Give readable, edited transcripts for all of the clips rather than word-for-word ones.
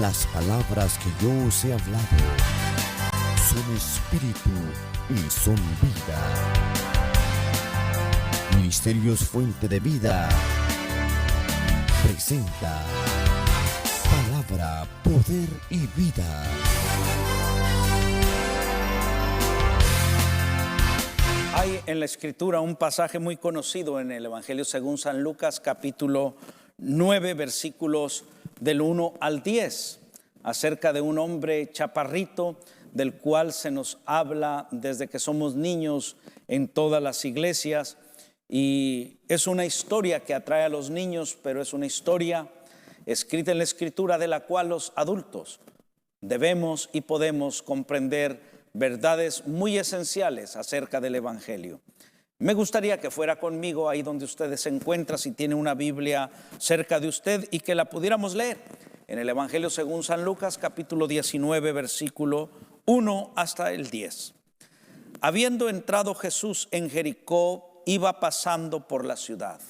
Las palabras que yo os he hablado son espíritu y son vida. Ministerios Fuente de Vida presenta Palabra, Poder y Vida. Hay en la Escritura un pasaje muy conocido en el Evangelio según San Lucas, capítulo 9, versículos del 1 al 10, acerca de un hombre chaparrito del cual se nos habla desde que somos niños en todas las iglesias. Y es una historia que atrae a los niños, pero es una historia escrita en la Escritura de la cual los adultos debemos y podemos comprender verdades muy esenciales acerca del Evangelio. Me gustaría que fuera conmigo ahí donde ustedes se encuentran, si tiene una Biblia cerca de usted, y que la pudiéramos leer en el Evangelio según San Lucas, capítulo 19, versículo 1 hasta el 10. Habiendo entrado Jesús en Jericó, iba pasando por la ciudad.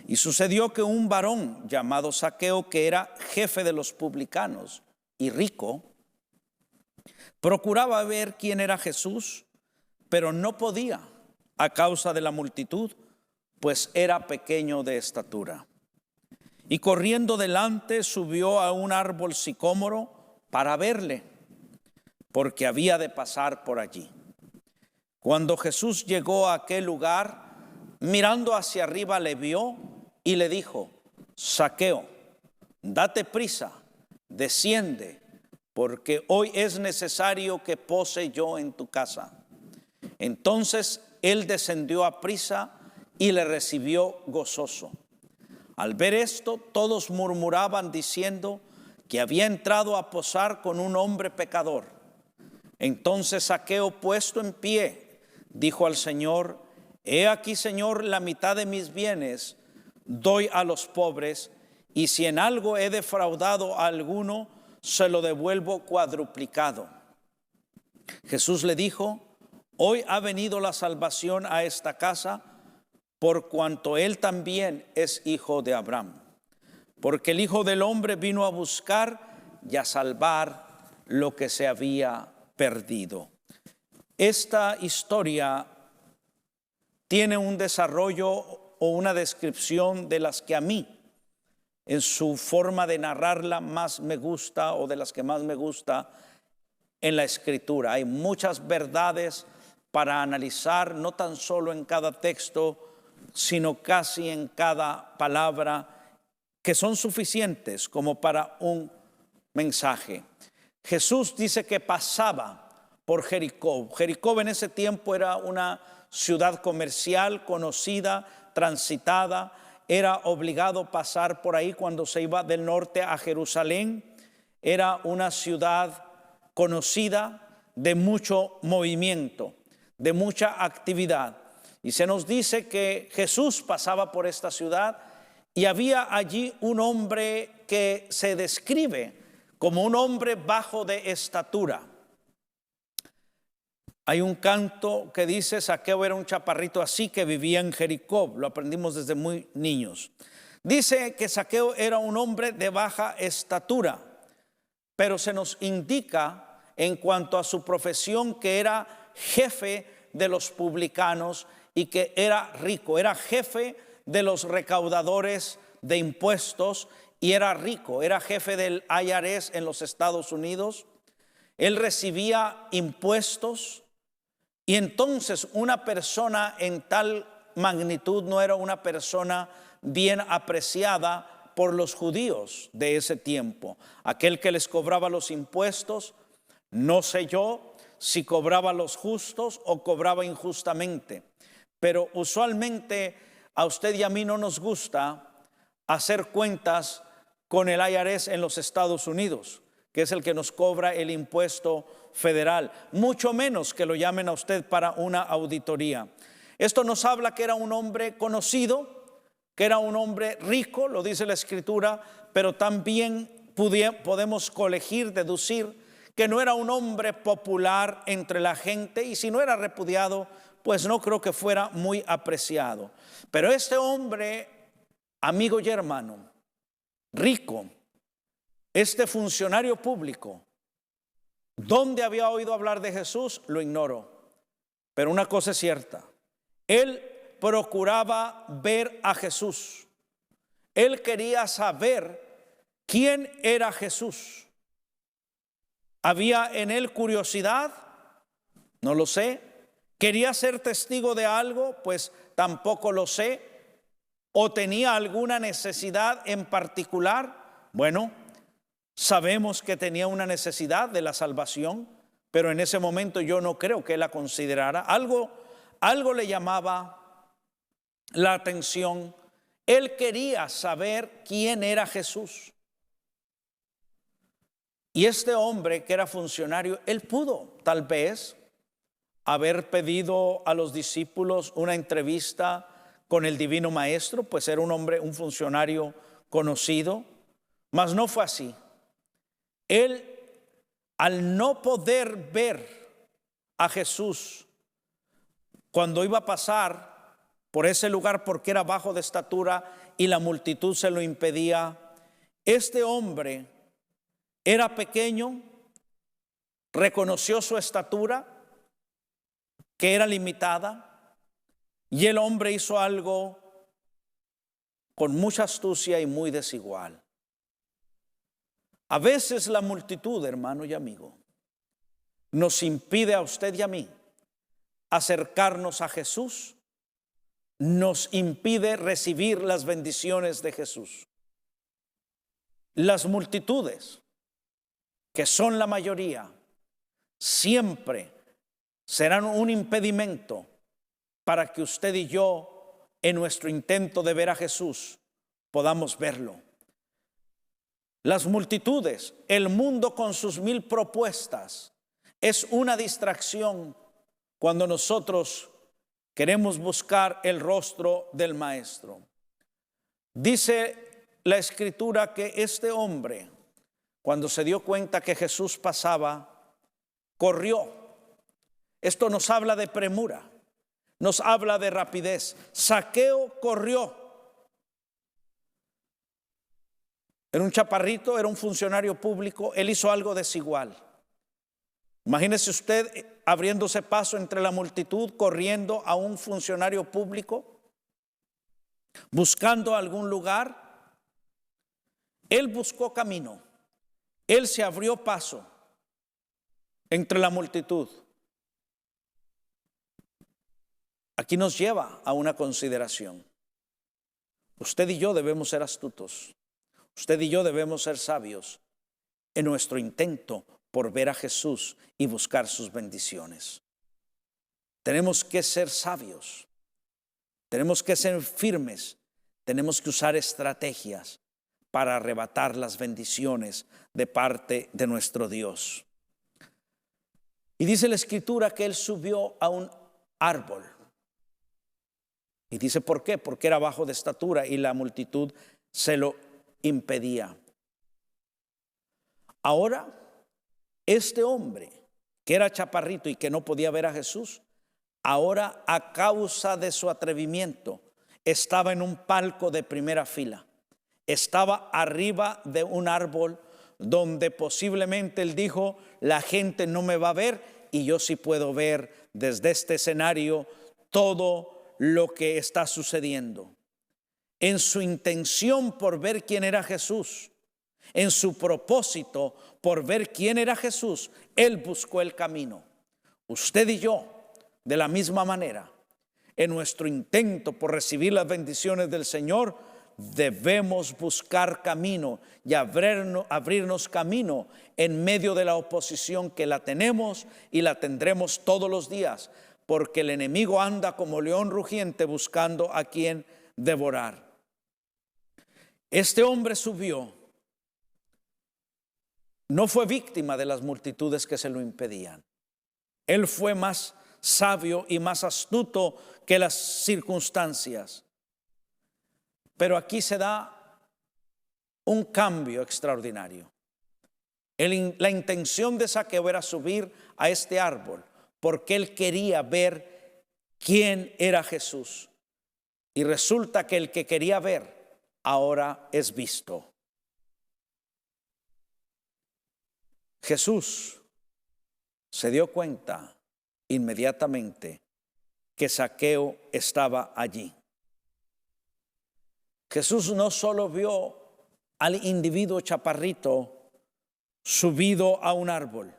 Y sucedió que un varón llamado Zaqueo, que era jefe de los publicanos y rico, procuraba ver quién era Jesús, pero no podía a causa de la multitud, pues era pequeño de estatura. Y corriendo delante subió a un árbol sicómoro para verle, porque había de pasar por allí. Cuando Jesús llegó a aquel lugar, mirando hacia arriba le vio y le dijo: Zaqueo, date prisa, desciende, porque hoy es necesario que pose yo en tu casa. Entonces él descendió a prisa y le recibió gozoso. Al ver esto, todos murmuraban diciendo que había entrado a posar con un hombre pecador. Entonces Zaqueo, puesto en pie, dijo al Señor: He aquí, Señor, la mitad de mis bienes doy a los pobres, y si en algo he defraudado a alguno, se lo devuelvo cuadruplicado. Jesús le dijo: Hoy ha venido la salvación a esta casa, por cuanto él también es hijo de Abraham. Porque el Hijo del Hombre vino a buscar y a salvar lo que se había perdido. Esta historia tiene un desarrollo o una descripción de las que a mí, en su forma de narrarla, más me gusta, o de las que más me gusta en la Escritura. Hay muchas verdades para analizar, no tan solo en cada texto, sino casi en cada palabra, que son suficientes como para un mensaje. Jesús dice que pasaba por Jericó. Jericó en ese tiempo era una ciudad comercial conocida, transitada. Era obligado pasar por ahí cuando se iba del norte a Jerusalén. Era una ciudad conocida, de mucho movimiento, de mucha actividad. Y se nos dice que Jesús pasaba por esta ciudad y había allí un hombre que se describe como un hombre bajo de estatura. Hay un canto que dice: Zaqueo era un chaparrito así que vivía en Jericó. Lo aprendimos desde muy niños. Dice que Zaqueo era un hombre de baja estatura, pero se nos indica en cuanto a su profesión que era jefe de los publicanos y que era rico. Era jefe de los recaudadores de impuestos y era rico. Era jefe del IRS en los Estados Unidos. Él recibía impuestos. Y entonces una persona en tal magnitud no era una persona bien apreciada por los judíos de ese tiempo. Aquel que les cobraba los impuestos, no sé yo si cobraba los justos o cobraba injustamente, pero usualmente a usted y a mí no nos gusta hacer cuentas con el IRS en los Estados Unidos, que es el que nos cobra el impuesto federal, mucho menos que lo llamen a usted para una auditoría. Esto nos habla que era un hombre conocido, que era un hombre rico, lo dice la Escritura, pero también podemos colegir, deducir que no era un hombre popular entre la gente, y si no era repudiado, pues no creo que fuera muy apreciado. Pero este hombre, amigo y hermano, rico, Este funcionario público, ¿dónde había oído hablar de Jesús? Lo ignoro. Pero una cosa es cierta, él procuraba ver a Jesús. Él quería saber quién era Jesús. ¿Había en él curiosidad? No lo sé. ¿Quería ser testigo de algo? Pues tampoco lo sé. ¿O tenía alguna necesidad en particular? Bueno, sabemos que tenía una necesidad de la salvación, pero en ese momento yo no creo que él la considerara. Algo le llamaba la atención. Él quería saber quién era Jesús. Y este hombre que era funcionario, él pudo tal vez haber pedido a los discípulos una entrevista con el Divino Maestro, pues era un hombre, un funcionario conocido, mas no fue así. Él, al no poder ver a Jesús cuando iba a pasar por ese lugar porque era bajo de estatura y la multitud se lo impedía, este hombre era pequeño, reconoció su estatura, que era limitada, y el hombre hizo algo con mucha astucia y muy desigual. A veces la multitud, hermano y amigo, nos impide a usted y a mí acercarnos a Jesús, nos impide recibir las bendiciones de Jesús. Las multitudes, que son la mayoría, siempre serán un impedimento para que usted y yo, en nuestro intento de ver a Jesús, podamos verlo. Las multitudes, el mundo con sus 1000 propuestas, es una distracción cuando nosotros queremos buscar el rostro del Maestro. Dice la Escritura que este hombre, cuando se dio cuenta que Jesús pasaba, corrió. Esto nos habla de premura, nos habla de rapidez. Zaqueo corrió. Era un chaparrito, era un funcionario público, él hizo algo desigual. Imagínese usted abriéndose paso entre la multitud, corriendo a un funcionario público, buscando algún lugar. Él buscó camino, él se abrió paso entre la multitud. Aquí nos lleva a una consideración. Usted y yo debemos ser astutos. Usted y yo debemos ser sabios en nuestro intento por ver a Jesús y buscar sus bendiciones. Tenemos que ser sabios, tenemos que ser firmes, tenemos que usar estrategias para arrebatar las bendiciones de parte de nuestro Dios. Y dice la Escritura que él subió a un árbol. Y dice, ¿por qué? Porque era bajo de estatura y la multitud se lo impedía. Ahora, este hombre que era chaparrito y que no podía ver a Jesús, ahora a causa de su atrevimiento estaba en un palco de primera fila. Estaba arriba de un árbol donde posiblemente él dijo, la gente no me va a ver y yo sí puedo ver desde este escenario todo lo que está sucediendo. En su intención por ver quién era Jesús, en su propósito por ver quién era Jesús, él buscó el camino. Usted y yo, de la misma manera, en nuestro intento por recibir las bendiciones del Señor, debemos buscar camino y abrirnos camino en medio de la oposición que la tenemos y la tendremos todos los días, porque el enemigo anda como león rugiente buscando a quien devorar. Este hombre subió, no fue víctima de las multitudes que se lo impedían. Él fue más sabio y más astuto que las circunstancias. Pero aquí se da un cambio extraordinario. La intención de Zaqueo era subir a este árbol porque él quería ver quién era Jesús. Y resulta que el que quería ver ahora es visto. Jesús se dio cuenta inmediatamente que Zaqueo estaba allí. Jesús no solo vio al individuo chaparrito subido a un árbol.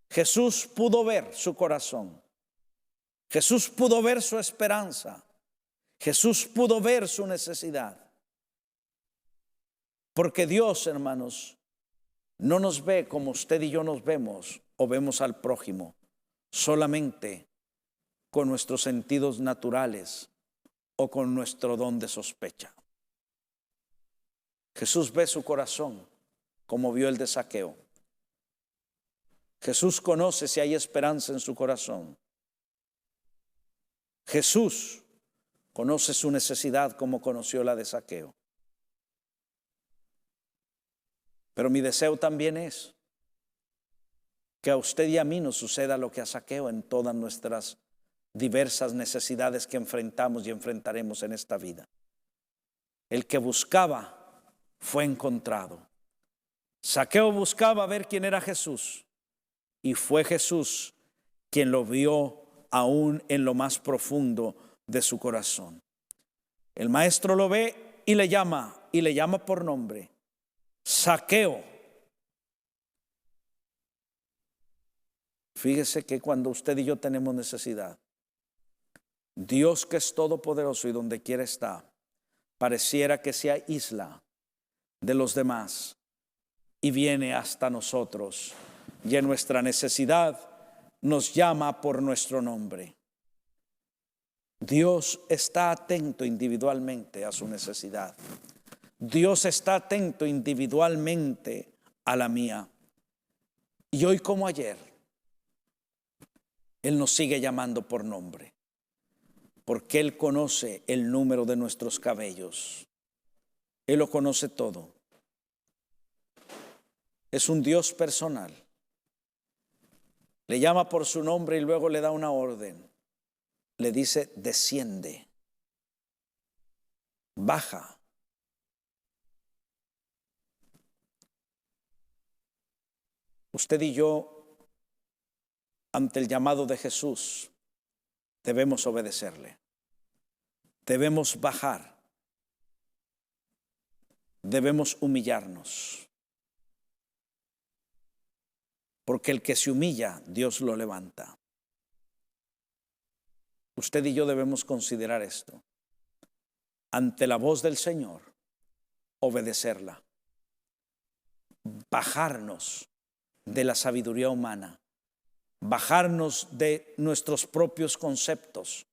Jesús pudo ver su corazón. Jesús pudo ver su esperanza. Jesús pudo ver su necesidad. Porque Dios, hermanos, no nos ve como usted y yo nos vemos o vemos al prójimo, solamente con nuestros sentidos naturales o con nuestro don de sospecha. Jesús ve su corazón como vio el de Zaqueo. Jesús conoce si hay esperanza en su corazón. Jesús conoce su necesidad como conoció la de Zaqueo. Pero mi deseo también es que a usted y a mí nos suceda lo que a Zaqueo en todas nuestras diversas necesidades que enfrentamos y enfrentaremos en esta vida. El que buscaba fue encontrado. Zaqueo buscaba ver quién era Jesús y fue Jesús quien lo vio aún en lo más profundo de su corazón. El maestro lo ve y le llama por nombre. Zaqueo. Fíjese que cuando usted y yo tenemos necesidad, Dios, que es todopoderoso y donde quiera está, pareciera que se aísla de los demás y viene hasta nosotros y en nuestra necesidad nos llama por nuestro nombre. Dios está atento individualmente a su necesidad. Dios está atento individualmente a la mía. Y hoy como ayer, Él nos sigue llamando por nombre, porque Él conoce el número de nuestros cabellos. Él lo conoce todo. Es un Dios personal. Le llama por su nombre y luego le da una orden. Le dice, desciende, baja. Usted y yo, ante el llamado de Jesús, debemos obedecerle. Debemos bajar. Debemos humillarnos. Porque el que se humilla, Dios lo levanta. Usted y yo debemos considerar esto. Ante la voz del Señor, obedecerla. Bajarnos de la sabiduría humana. Bajarnos de nuestros propios conceptos.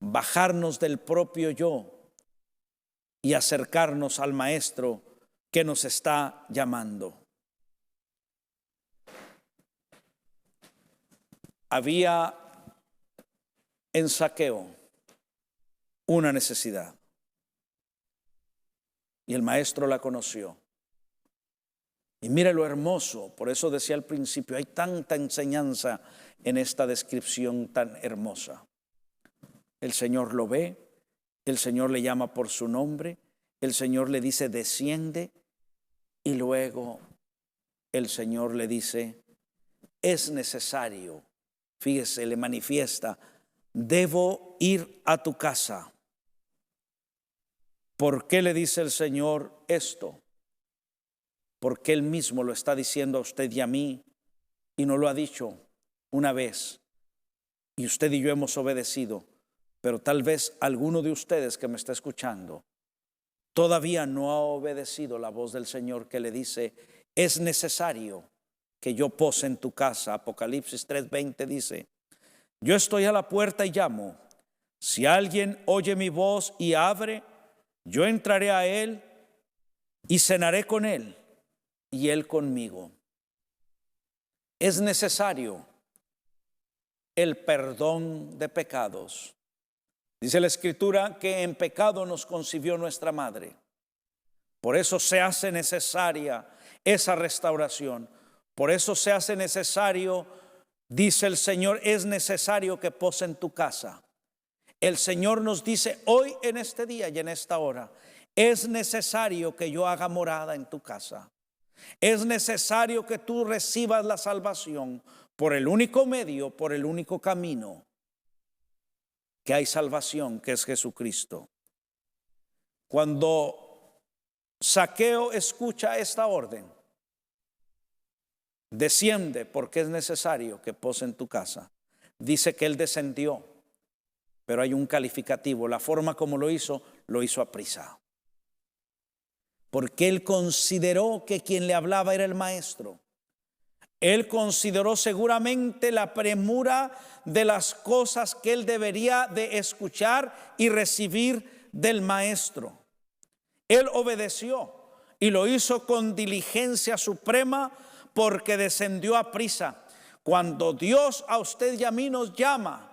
Bajarnos del propio yo y acercarnos al Maestro que nos está llamando. Había en Zaqueo una necesidad y el Maestro la conoció. Y mire lo hermoso, por eso decía al principio, hay tanta enseñanza en esta descripción tan hermosa. El Señor lo ve, el Señor le llama por su nombre, el Señor le dice desciende y luego el Señor le dice es necesario, fíjese, le manifiesta, debo ir a tu casa. ¿Por qué le dice el Señor esto? Porque Él mismo lo está diciendo a usted y a mí y nos lo ha dicho una vez y usted y yo hemos obedecido, pero tal vez alguno de ustedes que me está escuchando todavía no ha obedecido la voz del Señor que le dice es necesario que yo pose en tu casa. Apocalipsis 3:20 dice, yo estoy a la puerta y llamo. Si alguien oye mi voz y abre, yo entraré a él y cenaré con él y él conmigo. Es necesario el perdón de pecados. Dice la Escritura que en pecado nos concibió nuestra madre. Por eso se hace necesaria esa restauración. Por eso se hace necesario, dice el Señor, es necesario que pose en tu casa. El Señor nos dice hoy en este día y en esta hora, es necesario que yo haga morada en tu casa. Es necesario que tú recibas la salvación por el único medio, por el único camino que hay salvación, que es Jesucristo. Cuando Zaqueo escucha esta orden, desciende porque es necesario que pose en tu casa. Dice que él descendió, pero hay un calificativo. La forma como lo hizo a prisa. Porque él consideró que quien le hablaba era el maestro. Él consideró seguramente la premura de las cosas que él debería de escuchar y recibir del maestro. Él obedeció y lo hizo con diligencia suprema porque descendió a prisa. Cuando Dios a usted y a mí nos llama,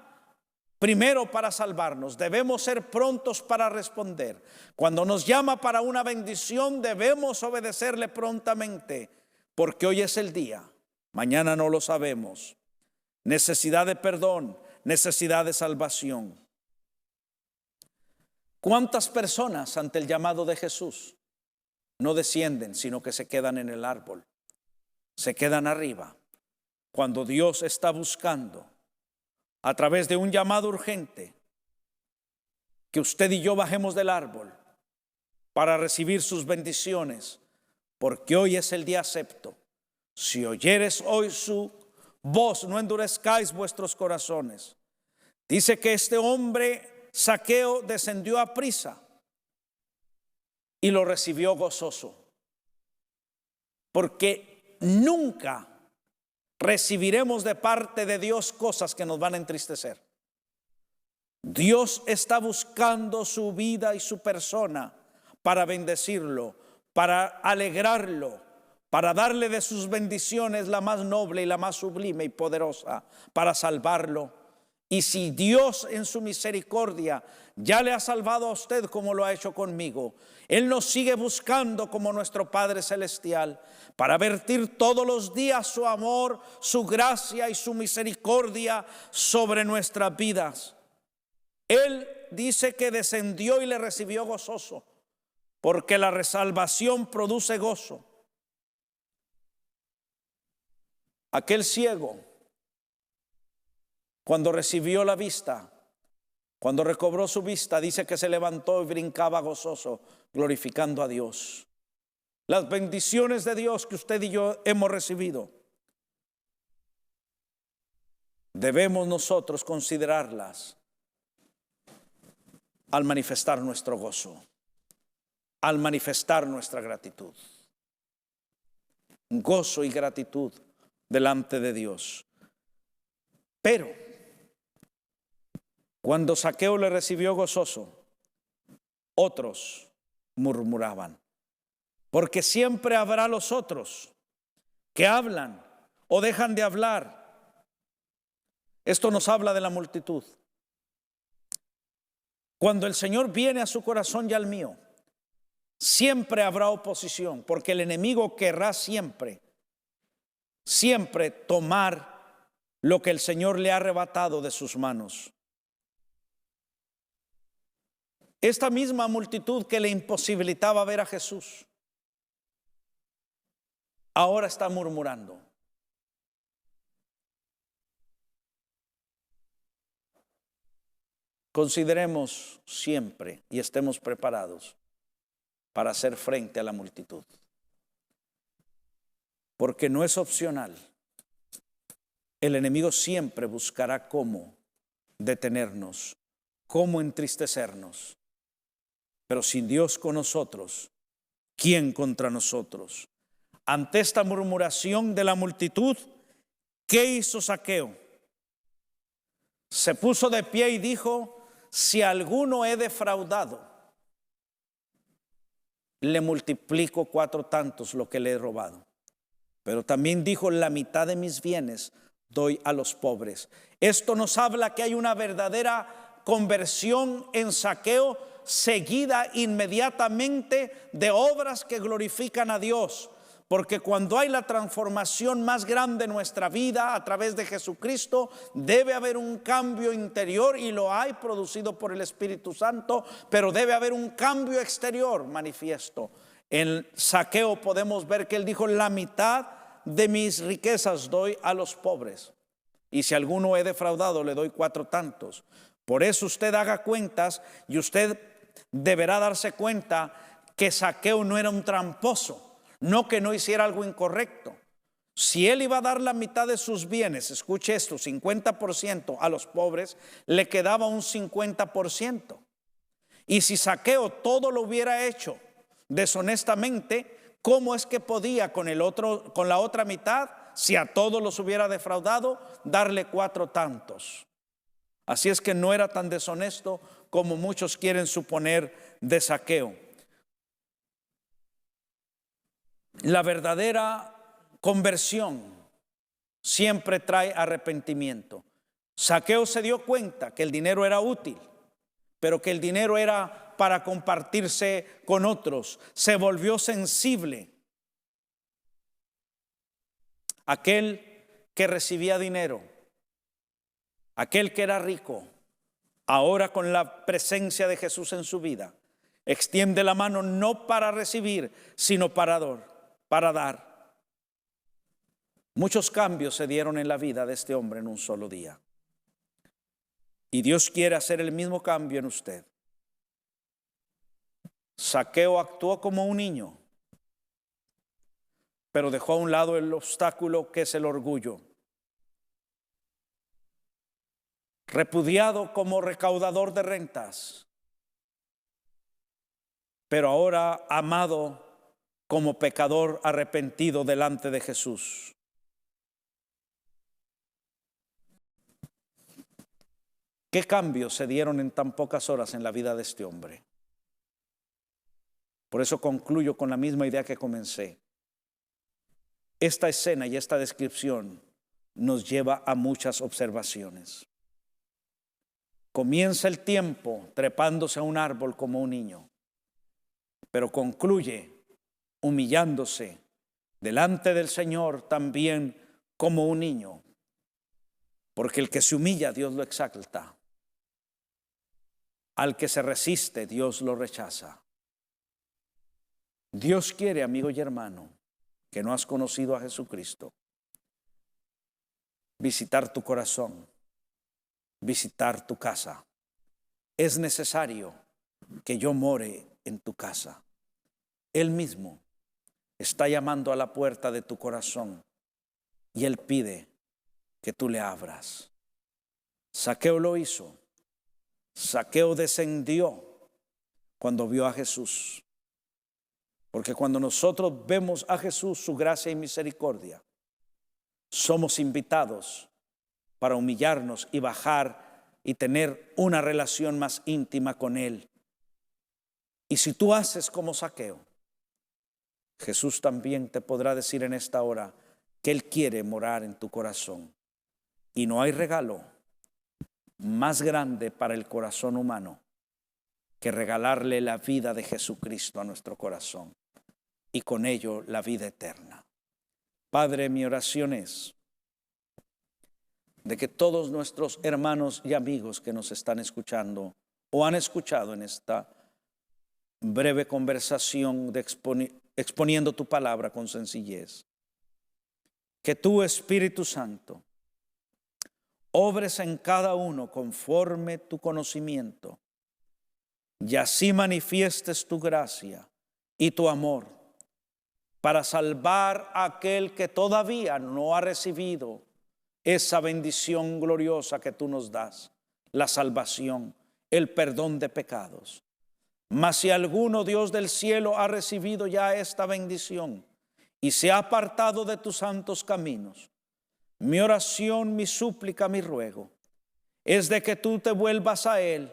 primero para salvarnos, debemos ser prontos para responder. Cuando nos llama para una bendición, debemos obedecerle prontamente, porque hoy es el día, mañana no lo sabemos. Necesidad de perdón, necesidad de salvación. ¿Cuántas personas ante el llamado de Jesús no descienden, sino que se quedan en el árbol? Se quedan arriba. Cuando Dios está buscando a través de un llamado urgente que usted y yo bajemos del árbol para recibir sus bendiciones, porque hoy es el día acepto. Si oyeres hoy su voz, no endurezcáis vuestros corazones. Dice que este hombre Zaqueo descendió a prisa y lo recibió gozoso, porque nunca recibiremos de parte de Dios cosas que nos van a entristecer. Dios está buscando su vida y su persona para bendecirlo, para alegrarlo, para darle de sus bendiciones la más noble y la más sublime y poderosa, para salvarlo. Y si Dios en su misericordia ya le ha salvado a usted como lo ha hecho conmigo, Él nos sigue buscando como nuestro Padre Celestial para vertir todos los días su amor, su gracia y su misericordia sobre nuestras vidas. Él dice que descendió y le recibió gozoso, porque la salvación produce gozo. Aquel ciego, cuando recibió la vista, cuando recobró su vista, dice que se levantó y brincaba gozoso, glorificando a Dios. Las bendiciones de Dios que usted y yo hemos recibido, debemos nosotros considerarlas al manifestar nuestro gozo, al manifestar nuestra gratitud. Gozo y gratitud delante de Dios. Pero cuando Zaqueo le recibió gozoso, otros murmuraban, porque siempre habrá los otros que hablan o dejan de hablar. Esto nos habla de la multitud. Cuando el Señor viene a su corazón y al mío, siempre habrá oposición, porque el enemigo querrá siempre tomar lo que el Señor le ha arrebatado de sus manos. Esta misma multitud que le imposibilitaba ver a Jesús, ahora está murmurando. Consideremos siempre y estemos preparados para hacer frente a la multitud, porque no es opcional. El enemigo siempre buscará cómo detenernos, cómo entristecernos. Pero sin Dios con nosotros, ¿quién contra nosotros? Ante esta murmuración de la multitud, ¿qué hizo Zaqueo? Se puso de pie y dijo: si alguno he defraudado, le multiplico 4 tantos lo que le he robado. Pero también dijo: la mitad de mis bienes doy a los pobres. Esto nos habla que hay una verdadera conversión en Zaqueo, seguida inmediatamente de obras que glorifican a Dios. Porque cuando hay la transformación más grande en nuestra vida a través de Jesucristo, debe haber un cambio interior, y lo hay producido por el Espíritu Santo, pero debe haber un cambio exterior manifiesto. En Zaqueo podemos ver que él dijo: la mitad de mis riquezas doy a los pobres, y si alguno he defraudado le doy 4 tantos. Por eso usted haga cuentas, y usted deberá darse cuenta que Zaqueo no era un tramposo, no que no hiciera algo incorrecto. Si él iba a dar la mitad de sus bienes, escuche esto, 50% a los pobres, le quedaba un 50%. Y si Zaqueo todo lo hubiera hecho deshonestamente, ¿cómo es que podía con la otra mitad, si a todos los hubiera defraudado, darle 4 tantos? Así es que no era tan deshonesto como muchos quieren suponer de Zaqueo. La verdadera conversión siempre trae arrepentimiento. Zaqueo se dio cuenta que el dinero era útil, pero que el dinero era para compartirse con otros. Se volvió sensible. Aquel que recibía dinero, aquel que era rico, ahora con la presencia de Jesús en su vida, extiende la mano no para recibir, sino para dar. Muchos cambios se dieron en la vida de este hombre en un solo día. Y Dios quiere hacer el mismo cambio en usted. Zaqueo actuó como un niño, pero dejó a un lado el obstáculo que es el orgullo. Repudiado como recaudador de rentas, pero ahora amado como pecador arrepentido delante de Jesús. ¿Qué cambios se dieron en tan pocas horas en la vida de este hombre? Por eso concluyo con la misma idea que comencé. Esta escena y esta descripción nos lleva a muchas observaciones. Comienza el tiempo trepándose a un árbol como un niño, pero concluye humillándose delante del Señor también como un niño, porque el que se humilla, Dios lo exalta. Al que se resiste, Dios lo rechaza. Dios quiere, amigo y hermano, que no has conocido a Jesucristo, visitar tu corazón, visitar tu casa. Es necesario que yo more en tu casa. Él mismo está llamando a la puerta de tu corazón y Él pide que tú le abras. Zaqueo lo hizo. Zaqueo descendió cuando vio a Jesús. Porque cuando nosotros vemos a Jesús, su gracia y misericordia, somos invitados para humillarnos y bajar y tener una relación más íntima con Él. Y si tú haces como Zaqueo, Jesús también te podrá decir en esta hora que Él quiere morar en tu corazón. Y no hay regalo más grande para el corazón humano que regalarle la vida de Jesucristo a nuestro corazón y con ello la vida eterna. Padre, mi oración es de que todos nuestros hermanos y amigos que nos están escuchando o han escuchado en esta breve conversación de exponiendo tu palabra con sencillez, que tú, Espíritu Santo, obres en cada uno conforme tu conocimiento y así manifiestes tu gracia y tu amor para salvar a aquel que todavía no ha recibido esa bendición gloriosa que tú nos das, la salvación, el perdón de pecados. Mas si alguno, Dios del cielo, ha recibido ya esta bendición y se ha apartado de tus santos caminos, mi oración, mi súplica, mi ruego es de que tú te vuelvas a Él,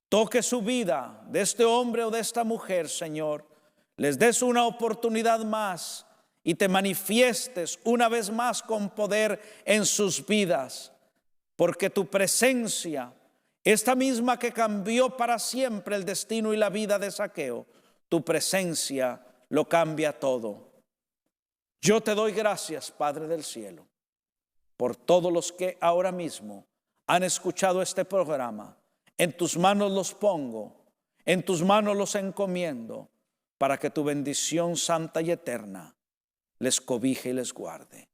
toque su vida de este hombre o de esta mujer, Señor, les des una oportunidad más y te manifiestes una vez más con poder en sus vidas, porque tu presencia, esta misma que cambió para siempre el destino y la vida de Zaqueo, tu presencia lo cambia todo. Yo te doy gracias, Padre del cielo, por todos los que ahora mismo han escuchado este programa. En tus manos los pongo, en tus manos los encomiendo. para que tu bendición santa y eterna les cobije y les guarde.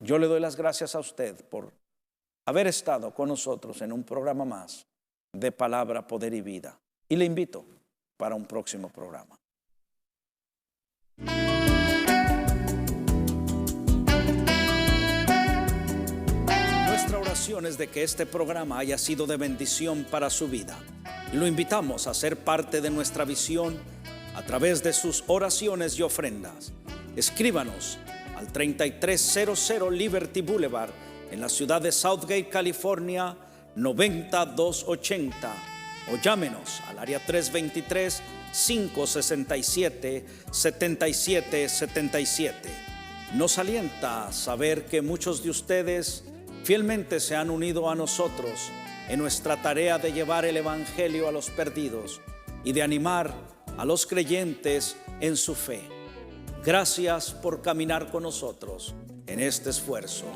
Yo le doy las gracias a usted por haber estado con nosotros en un programa más de Palabra, Poder y Vida. Y le invito para un próximo programa. Nuestra oración es de que este programa haya sido de bendición para su vida. Y lo invitamos a ser parte de nuestra visión a través de sus oraciones y ofrendas. Escríbanos al 3300 Liberty Boulevard en la ciudad de Southgate, California, 90280, o llámenos al área 323-567-7777. Nos alienta saber que muchos de ustedes fielmente se han unido a nosotros en nuestra tarea de llevar el Evangelio a los perdidos y de animar a los creyentes en su fe. Gracias por caminar con nosotros en este esfuerzo.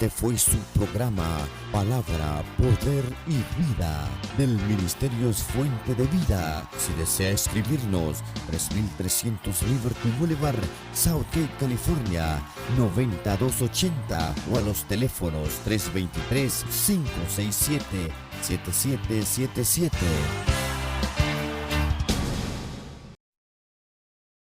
Este fue su programa Palabra, Poder y Vida del Ministerio Fuente de Vida. Si desea escribirnos, 3300 Liberty Boulevard, Southgate, California, 90280, o a los teléfonos 323-567-7777.